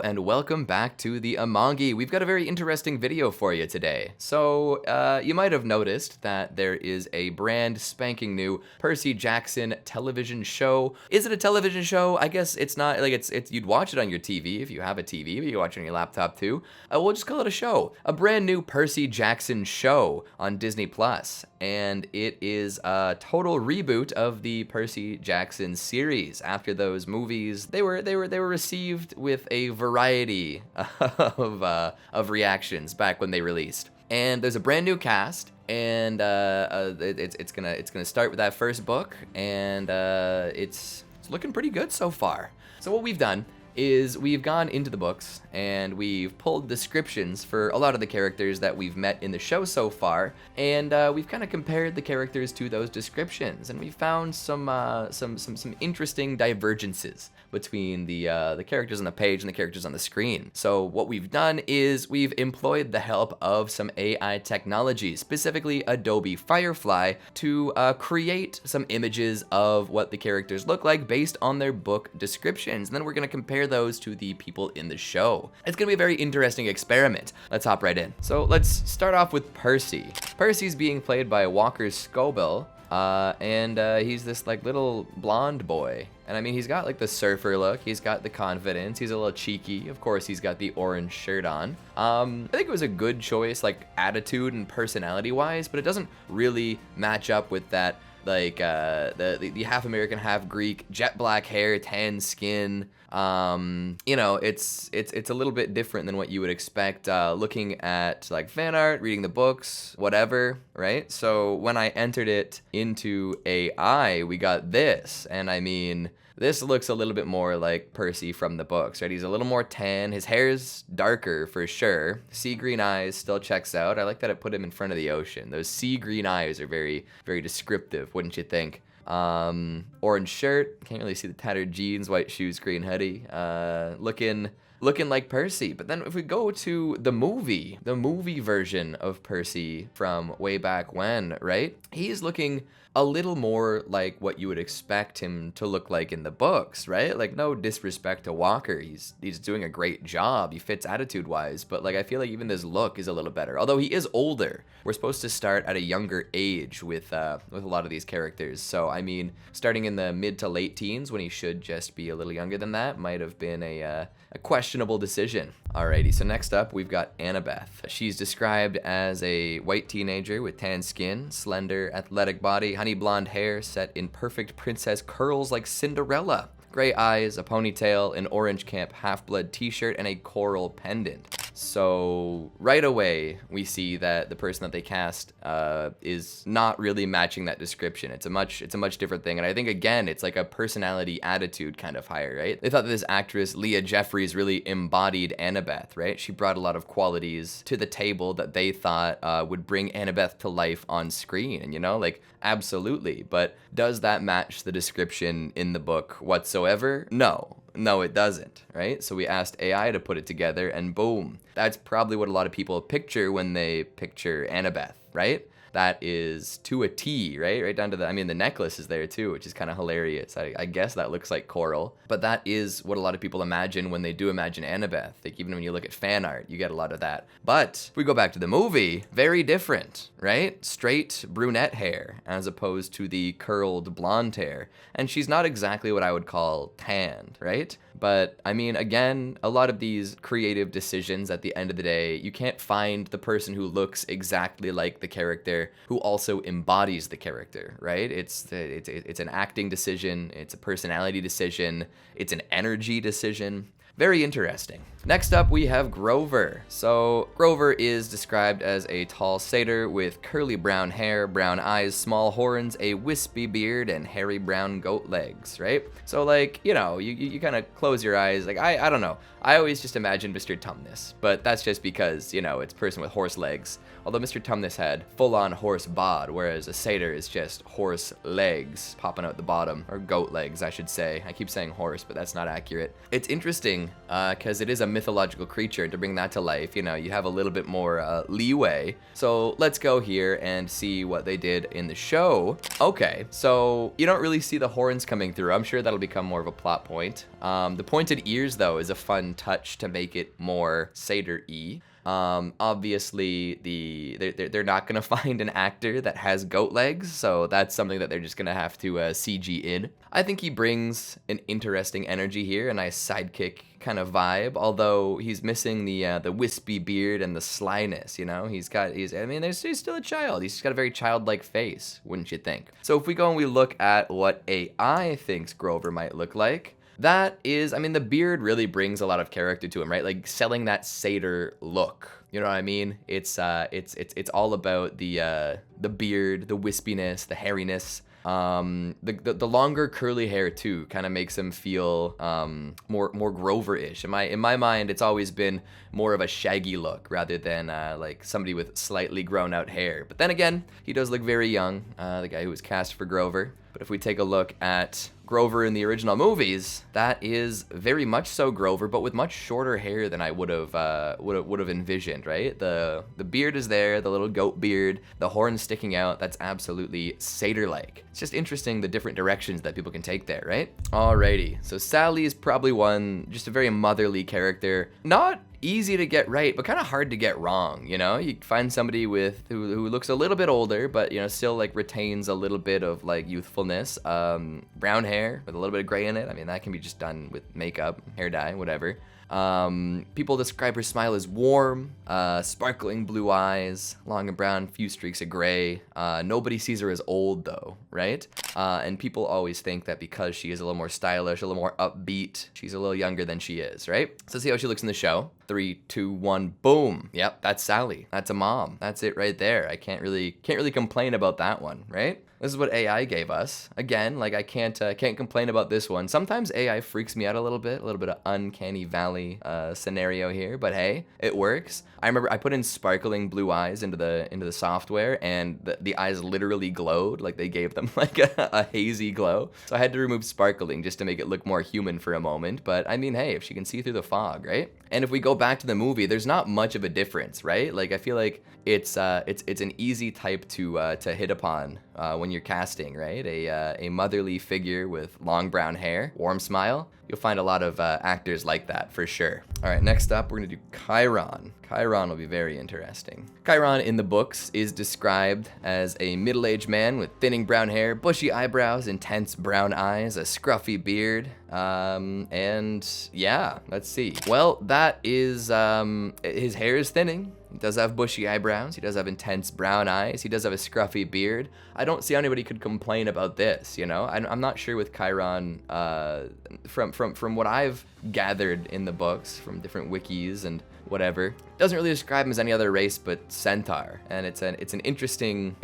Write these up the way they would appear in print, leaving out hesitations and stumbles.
and welcome back to the Amagi. We've got a very interesting video for you today. So, you might have noticed that there is a brand spanking new Percy Jackson television show. Is it a television show? I guess it's not, like, it's you'd watch it on your TV if you have a TV, but you watch it on your laptop too. We'll just call it a show. A brand new Percy Jackson show on Disney Plus. And it is a total reboot of the Percy Jackson series. After those movies, they were received with a variety of reactions back when they released. And there's a brand new cast, and it's gonna start with that first book, and it's looking pretty good so far. So what we've done is we've gone into the books and we've pulled descriptions for a lot of the characters that we've met in the show so far, and we've kind of compared the characters to those descriptions, and we found some interesting divergences between the characters on the page and the characters on the screen. So what we've done is we've employed the help of some AI technology, specifically Adobe Firefly, to create some images of what the characters look like based on their book descriptions, and then we're going to compare those to the people in the show. It's gonna be a very interesting experiment. Let's hop right in. So let's start off with Percy. Percy's being played by Walker Scobell, and he's this like little blonde boy. And I mean, he's got like the surfer look, he's got the confidence, he's a little cheeky. Of course, he's got the orange shirt on. I think it was a good choice, like attitude and personality wise, but it doesn't really match up with that like the half American, half Greek, jet black hair, tan skin. You know, it's a little bit different than what you would expect looking at like fan art, reading the books, whatever, right? So when I entered it into AI, we got this, and I mean, this looks a little bit more like Percy from the books, right? He's a little more tan. His hair's darker for sure. Sea green eyes still checks out. I like that it put him in front of the ocean. Those sea green eyes are very, very descriptive, wouldn't you think? Orange shirt. Can't really see the tattered jeans, white shoes, green hoodie. Looking like Percy. But then if we go to the movie version of Percy from way back when, right? He's looking a little more like what you would expect him to look like in the books, right? Like, no disrespect to Walker, he's doing a great job, he fits attitude-wise, but like I feel like even his look is a little better. Although he is older, we're supposed to start at a younger age with a lot of these characters. So I mean, starting in the mid to late teens when he should just be a little younger than that might have been a questionable decision. Alrighty, so next up we've got Annabeth. She's described as a white teenager with tan skin, slender, athletic body, honey blonde hair set in perfect princess curls like Cinderella. Gray eyes, a ponytail, an orange camp half-blood t-shirt, and a coral pendant. So right away, we see that the person that they cast is not really matching that description. It's a much different thing. And I think, again, it's like a personality attitude kind of hire, right? They thought that this actress, Leah Jeffries, really embodied Annabeth, right? She brought a lot of qualities to the table that they thought would bring Annabeth to life on screen. And, you know, like, absolutely. But does that match the description in the book whatsoever? No, it doesn't, right? So we asked AI to put it together, and boom. That's probably what a lot of people picture when they picture Annabeth, right? That is to a T, right? Right down to the necklace is there too, which is kind of hilarious. I guess that looks like coral, but that is what a lot of people imagine when they do imagine Annabeth. Like, even when you look at fan art, you get a lot of that. But if we go back to the movie, very different, right? Straight brunette hair as opposed to the curled blonde hair. And she's not exactly what I would call tanned, right? But I mean, again, a lot of these creative decisions at the end of the day, you can't find the person who looks exactly like the character who also embodies the character, right? It's an acting decision, it's a personality decision, it's an energy decision. Very interesting. Next up, we have Grover. So Grover is described as a tall satyr with curly brown hair, brown eyes, small horns, a wispy beard, and hairy brown goat legs, right? So like, you know, you kind of close your eyes. Like, I don't know. I always just imagine Mr. Tumnus, but that's just because, you know, it's a person with horse legs. Although Mr. Tumnus had full-on horse bod, whereas a satyr is just horse legs popping out the bottom, or goat legs, I should say. I keep saying horse, but that's not accurate. It's interesting, because it is a mythological creature, and to bring that to life, you know, you have a little bit more leeway. So let's go here and see what they did in the show. Okay, so you don't really see the horns coming through. I'm sure that'll become more of a plot point. The pointed ears, though, is a fun touch to make it more satyr-y. Obviously they're not gonna find an actor that has goat legs, so that's something that they're just gonna have to CG in. I think he brings an interesting energy here, a nice sidekick kind of vibe, although he's missing the wispy beard and the slyness, you know? He's still a child. He's got a very childlike face, wouldn't you think? So if we go and we look at what AI thinks Grover might look like, that is, I mean, the beard really brings a lot of character to him, right? Like selling that satyr look. You know what I mean? It's all about the beard, the wispiness, the hairiness. The longer curly hair too kind of makes him feel more Grover-ish. In my mind, it's always been more of a shaggy look rather than like somebody with slightly grown out hair. But then again, he does look very young, the guy who was cast for Grover. But if we take a look at Grover in the original movies, that is very much so Grover, but with much shorter hair than I would have envisioned, right? The beard is there, the little goat beard, the horns sticking out. That's absolutely satyr-like. It's just interesting the different directions that people can take there, right? Alrighty, so Sally is probably just a very motherly character. Not easy to get right, but kind of hard to get wrong, you know? You find somebody who looks a little bit older, but, you know, still like retains a little bit of like youthfulness. Brown hair with a little bit of gray in it. I mean, that can be just done with makeup, hair dye, whatever. People describe her smile as warm, sparkling blue eyes, long and brown, few streaks of gray. Nobody sees her as old though, right? And people always think that because she is a little more stylish, a little more upbeat, she's a little younger than she is, right? So let's see how she looks in the show. 3, 2, 1, boom. Yep, that's Sally. That's a mom. That's it right there. I can't really complain about that one, right? This is what AI gave us. Again, like I can't complain about this one. Sometimes AI freaks me out a little bit of uncanny valley scenario here, but hey, it works. I remember I put in sparkling blue eyes into the software, and the eyes literally glowed, like they gave them like a hazy glow. So I had to remove sparkling just to make it look more human for a moment. But I mean, hey, if she can see through the fog, right? And if we go back to the movie, there's not much of a difference, right? Like I feel like it's an easy type to hit upon when you're casting, right? A motherly figure with long brown hair, warm smile. You'll find a lot of actors like that for sure. All right, next up, we're gonna do Chiron. Chiron will be very interesting. Chiron in the books is described as a middle-aged man with thinning brown hair, bushy eyebrows, intense brown eyes, a scruffy beard, and yeah, let's see. Well, that is, his hair is thinning. He does have bushy eyebrows. He does have intense brown eyes. He does have a scruffy beard. I don't see how anybody could complain about this, you know? I'm not sure with Chiron, from what I've gathered in the books, from different wikis and whatever, doesn't really describe him as any other race but centaur, and it's an interesting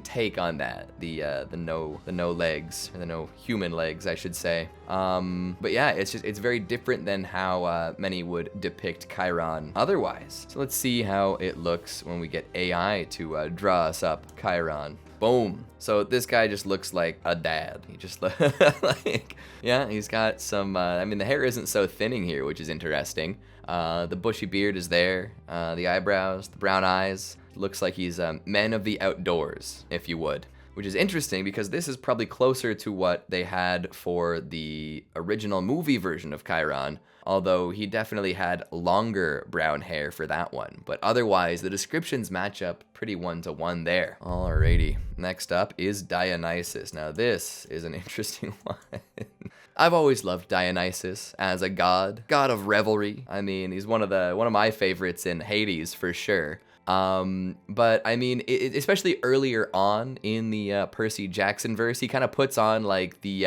take on that, the no legs, or the no human legs, I should say. But yeah, it's very different than how many would depict Chiron otherwise. So let's see how it looks when we get AI to draw us up Chiron. Boom. So this guy just looks like a dad. He just like, yeah, he's got some, I mean, the hair isn't so thinning here, which is interesting. The bushy beard is there, the eyebrows, the brown eyes. Looks like he's a man of the outdoors, if you would. Which is interesting because this is probably closer to what they had for the original movie version of Chiron, although he definitely had longer brown hair for that one. But otherwise, the descriptions match up pretty one-to-one there. Alrighty, next up is Dionysus. Now this is an interesting one. I've always loved Dionysus as a god of revelry. I mean, he's one of my favorites in Hades for sure. But I mean, especially earlier on in the Percy Jackson verse, he kind of puts on like the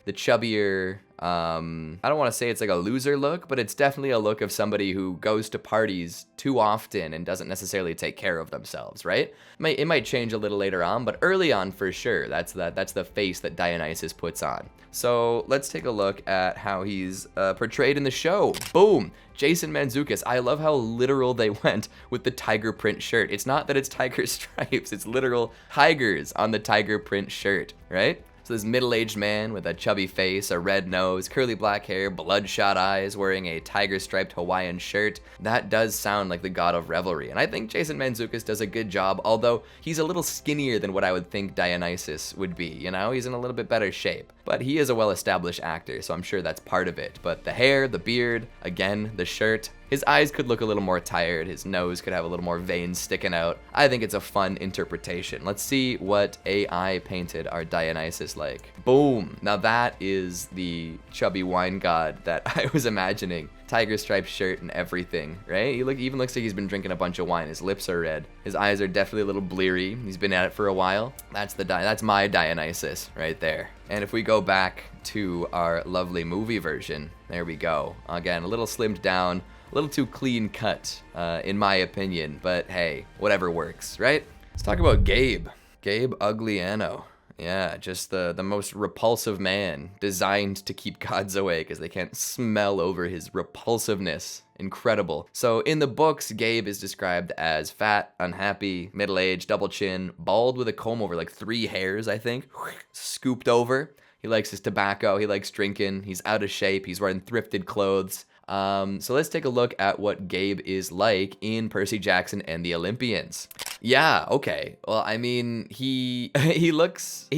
chubbier, I don't want to say it's like a loser look, but it's definitely a look of somebody who goes to parties too often and doesn't necessarily take care of themselves, right? It might change a little later on, but early on for sure, that's the face that Dionysus puts on. So let's take a look at how he's portrayed in the show. Boom! Jason Mantzoukas. I love how literal they went with the tiger print shirt. It's not that it's tiger stripes, it's literal tigers on the tiger print shirt, right? So this middle-aged man with a chubby face, a red nose, curly black hair, bloodshot eyes, wearing a tiger-striped Hawaiian shirt. That does sound like the god of revelry. And I think Jason Mantzoukas does a good job, although he's a little skinnier than what I would think Dionysus would be, you know? He's in a little bit better shape. But he is a well-established actor, so I'm sure that's part of it. But the hair, the beard, again, the shirt, his eyes could look a little more tired, his nose could have a little more veins sticking out. I think it's a fun interpretation. Let's see what AI painted our Dionysus like. Boom! Now that is the chubby wine god that I was imagining. Tiger striped shirt and everything, right? He even looks like he's been drinking a bunch of wine. His lips are red. His eyes are definitely a little bleary. He's been at it for a while. That's my Dionysus right there. And if we go back to our lovely movie version, there we go. Again, a little slimmed down, a little too clean cut, in my opinion, but hey, whatever works, right? Let's talk about Gabe. Gabe Ugliano. Yeah, just the most repulsive man, designed to keep gods away because they can't smell over his repulsiveness. Incredible. So in the books, Gabe is described as fat, unhappy, middle-aged, double chin, bald with a comb over, like 3 hairs, I think, scooped over. He likes his tobacco, he likes drinking, he's out of shape, he's wearing thrifted clothes. So let's take a look at what Gabe is like in Percy Jackson and the Olympians. Yeah, okay. Well, I mean, he looks a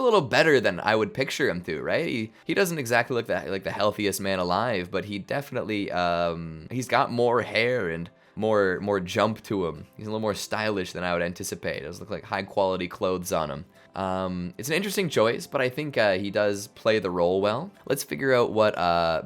little better than I would picture him to, right? He doesn't exactly look like the healthiest man alive, but he definitely he's got more hair and more jump to him. He's a little more stylish than I would anticipate. It does look like high quality clothes on him. It's an interesting choice, but I think he does play the role well. Let's figure out what,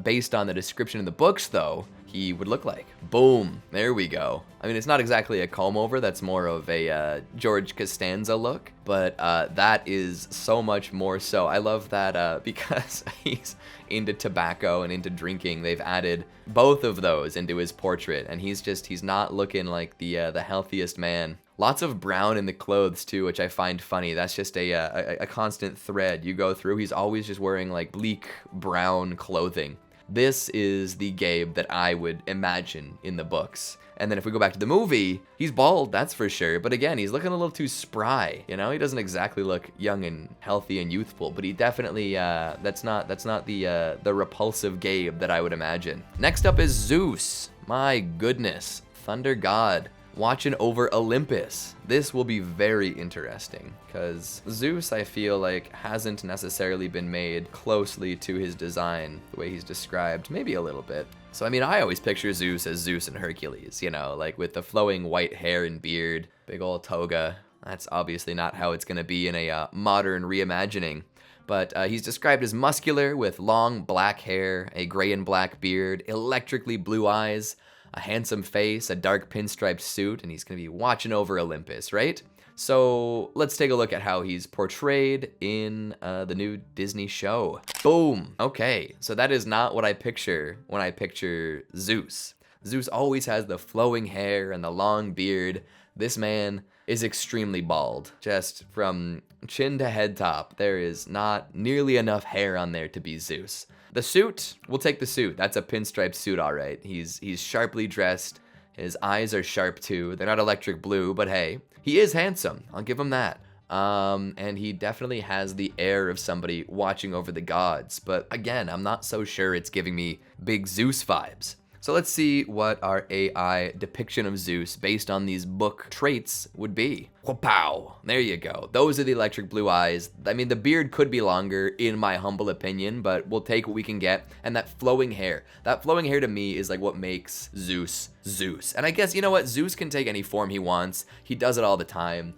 based on the description in the books, though, he would look like. Boom, there we go. I mean, it's not exactly a comb over, that's more of a George Costanza look, but that is so much more so. I love that because he's into tobacco and into drinking, they've added both of those into his portrait, and he's not looking like the healthiest man. Lots of brown in the clothes too, which I find funny. That's just a constant thread you go through. He's always just wearing like bleak brown clothing. This is the Gabe that I would imagine in the books. And then if we go back to the movie, he's bald, that's for sure. But again, he's looking a little too spry. You know, he doesn't exactly look young and healthy and youthful, but he definitely, that's not the repulsive Gabe that I would imagine. Next up is Zeus. My goodness, thunder god. Watching over Olympus. This will be very interesting because Zeus, I feel like, hasn't necessarily been made closely to his design the way he's described, maybe a little bit. So I mean, I always picture Zeus as Zeus and Hercules, you know, like with the flowing white hair and beard, big old toga. That's obviously not how it's gonna be in a modern reimagining. But he's described as muscular with long black hair, a gray and black beard, electrically blue eyes, a handsome face, a dark pinstriped suit, and he's gonna be watching over Olympus, right? So let's take a look at how he's portrayed in the new Disney show. Boom. Okay, so that is not what I picture when I picture Zeus. Zeus always has the flowing hair and the long beard. This man is extremely bald. Just from chin to head top, there is not nearly enough hair on there to be Zeus. The suit, we'll take the suit. That's a pinstripe suit, all right. He's sharply dressed. His eyes are sharp too. They're not electric blue, but hey, he is handsome. I'll give him that. And he definitely has the air of somebody watching over the gods. But again, I'm not so sure it's giving me big Zeus vibes. So let's see what our AI depiction of Zeus based on these book traits would be. Whoa, there you go. Those are the electric blue eyes. I mean, the beard could be longer in my humble opinion, but we'll take what we can get. And that flowing hair to me is like what makes Zeus Zeus. And I guess, you know what? Zeus can take any form he wants. He does it all the time.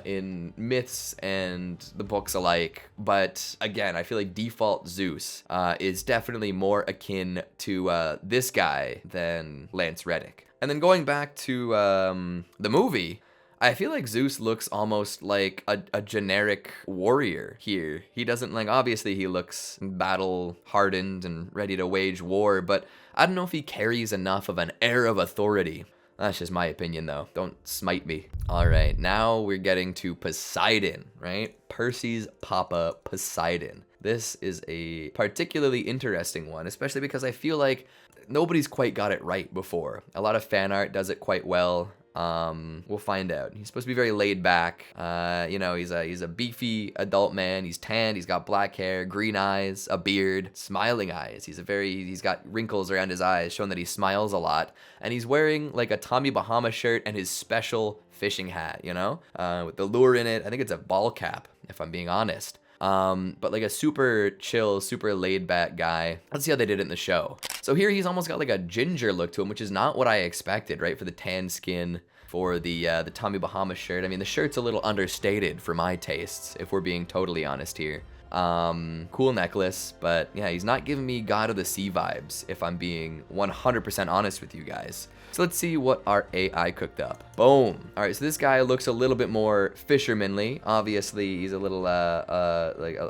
In myths and the books alike, but again, I feel like default Zeus is definitely more akin to this guy than Lance Reddick. And then going back to the movie, I feel like Zeus looks almost like a generic warrior here. He doesn't, like, obviously he looks battle hardened and ready to wage war, but I don't know if he carries enough of an air of authority. That's just my opinion, though. Don't smite me. All right, now we're getting to Poseidon, right? Percy's papa, Poseidon. This is a particularly interesting one, especially because I feel like nobody's quite got it right before. A lot of fan art does it quite well. We'll find out. He's supposed to be very laid back. You know, he's a beefy adult man. He's tanned. He's got black hair, green eyes, a beard, smiling eyes. He's got wrinkles around his eyes, showing that he smiles a lot. And he's wearing like a Tommy Bahama shirt and his special fishing hat, you know, with the lure in it. I think it's a ball cap, if I'm being honest. But like a super chill, super laid back guy. Let's see how they did it in the show. So here he's almost got like a ginger look to him, which is not what I expected, right? For the tan skin, for the Tommy Bahama shirt. I mean, the shirt's a little understated for my tastes, if we're being totally honest here. Cool necklace, but yeah, he's not giving me God of the Sea vibes, if I'm being 100% honest with you guys. So let's see what our AI cooked up. Boom. All right, so this guy looks a little bit more fishermanly. Obviously, he's a little,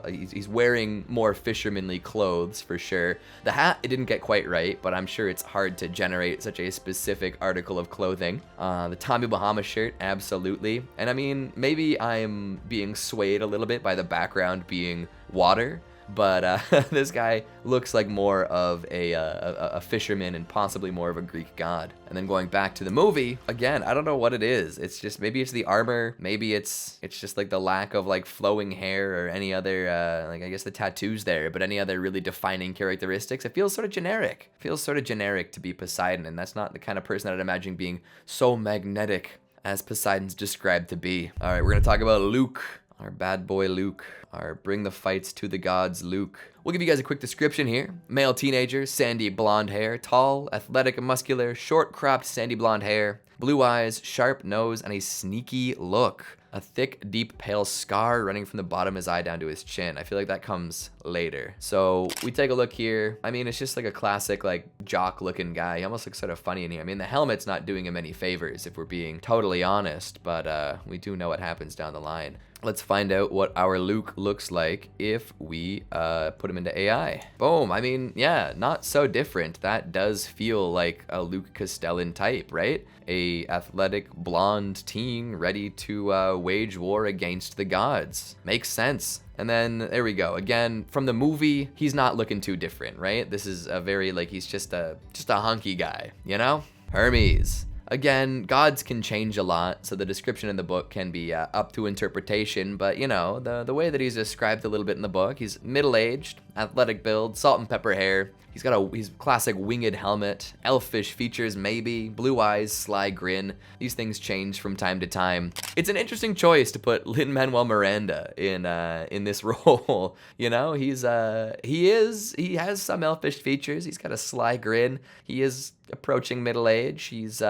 he's wearing more fishermanly clothes for sure. The hat, it didn't get quite right, but I'm sure it's hard to generate such a specific article of clothing. The Tommy Bahama shirt, absolutely. And I mean, maybe I'm being swayed a little bit by the background being water, but this guy looks like more of a fisherman and possibly more of a Greek god. And then going back to the movie, again, I don't know what it is. It's just, maybe it's the armor, maybe it's just like the lack of like flowing hair or any other, like I guess the tattoos there, but any other really defining characteristics. It feels sort of generic. It feels sort of generic to be Poseidon, and that's not the kind of person I'd imagine being so magnetic as Poseidon's described to be. All right, we're gonna talk about Luke. Our bad boy Luke, our bring the fights to the gods Luke. We'll give you guys a quick description here. Male teenager, sandy blonde hair, tall, athletic and muscular, short cropped sandy blonde hair, blue eyes, sharp nose, and a sneaky look. A thick, deep, pale scar running from the bottom of his eye down to his chin. I feel like that comes later. So we take a look here. I mean, it's just like a classic, like, jock-looking guy. He almost looks sort of funny in here. I mean, the helmet's not doing him any favors, if we're being totally honest, but we do know what happens down the line. Let's find out what our Luke looks like if we put him into AI. Boom. I mean, yeah, not so different. That does feel like a Luke Castellan type, right? A athletic blonde teen ready to wage war against the gods. Makes sense. And then there we go. Again, from the movie, he's not looking too different, right? This is a very, like, he's just a hunky guy, you know? Hermes. Again, gods can change a lot, so the description in the book can be up to interpretation, but you know, the way that he's described a little bit in the book, he's middle-aged, athletic build, salt and pepper hair, he's classic winged helmet, elfish features maybe, blue eyes, sly grin. These things change from time to time. It's an interesting choice to put Lin-Manuel Miranda in this role. You know, he has some elfish features. He's got a sly grin. He is approaching middle age. He's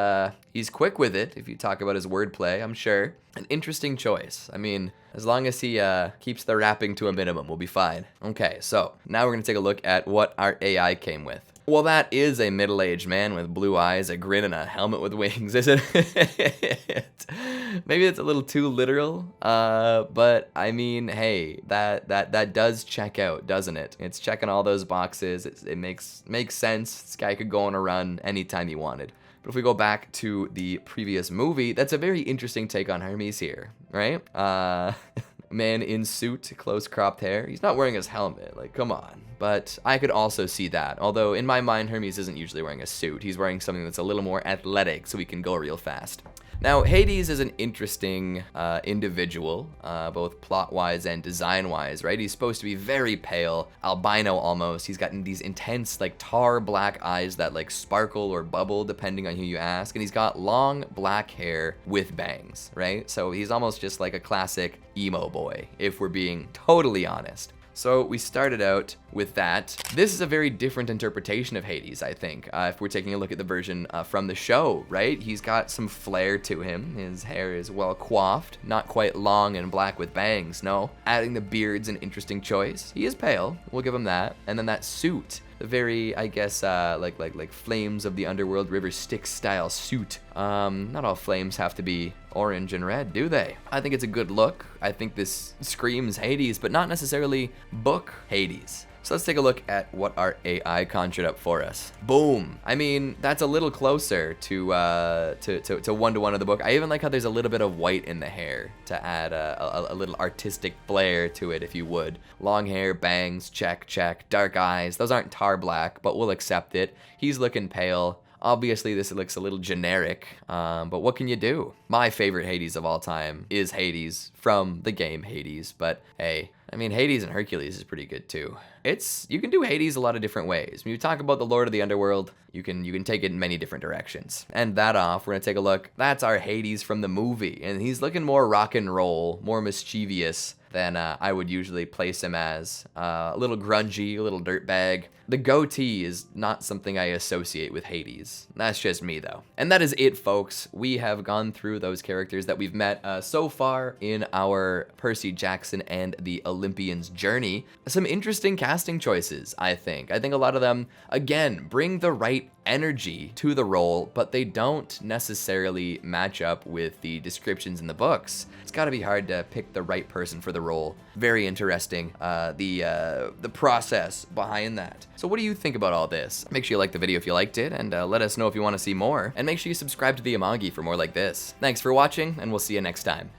quick with it, if you talk about his wordplay, I'm sure. An interesting choice. I mean, as long as he keeps the rapping to a minimum, we'll be fine. Okay, so now we're gonna take a look at what our AI came with. Well, that is a middle-aged man with blue eyes, a grin, and a helmet with wings, isn't it? Maybe it's a little too literal, but I mean, hey, that does check out, doesn't it? It's checking all those boxes. It makes sense. This guy could go on a run anytime he wanted. But if we go back to the previous movie, that's a very interesting take on Hermes here, right? Man in suit, close cropped hair. He's not wearing his helmet, like, come on. But I could also see that. Although in my mind, Hermes isn't usually wearing a suit. He's wearing something that's a little more athletic so he can go real fast. Now, Hades is an interesting individual, both plot-wise and design-wise, right? He's supposed to be very pale, albino almost. He's got these intense, like, tar black eyes that, like, sparkle or bubble, depending on who you ask. And he's got long black hair with bangs, right? So he's almost just like a classic emo boy, if we're being totally honest. So we started out with that. This is a very different interpretation of Hades, I think, if we're taking a look at the version from the show, right? He's got some flair to him. His hair is well coiffed, not quite long and black with bangs, no. Adding the beard's an interesting choice. He is pale, we'll give him that. And then that suit, the very, I guess, like Flames of the Underworld River Styx style suit. Not all flames have to be orange and red, do they? I think it's a good look. I think this screams Hades, but not necessarily book Hades. So let's take a look at what our AI conjured up for us. Boom. I mean, that's a little closer to one-to-one of the book. I even like how there's a little bit of white in the hair to add a little artistic flair to it, if you would. Long hair, bangs, check, check. Dark eyes. Those aren't tar black, but we'll accept it. He's looking pale. Obviously, this looks a little generic, but what can you do? My favorite Hades of all time is Hades from the game Hades, but hey, I mean, Hades and Hercules is pretty good too. You can do Hades a lot of different ways. When you talk about the Lord of the Underworld, you can take it in many different directions. And that off, we're gonna take a look. That's our Hades from the movie, and he's looking more rock and roll, more mischievous than I would usually place him as. A little grungy, a little dirtbag. The goatee is not something I associate with Hades. That's just me though. And that is it, folks. We have gone through those characters that we've met so far in our Percy Jackson and the Olympians journey. Some interesting casting choices, I think. I think a lot of them, again, bring the right energy to the role, but they don't necessarily match up with the descriptions in the books. It's gotta be hard to pick the right person for the role. Very interesting, the process behind that. So what do you think about all this? Make sure you like the video if you liked it, and let us know if you want to see more. And make sure you subscribe to the Amagi for more like this. Thanks for watching, and we'll see you next time.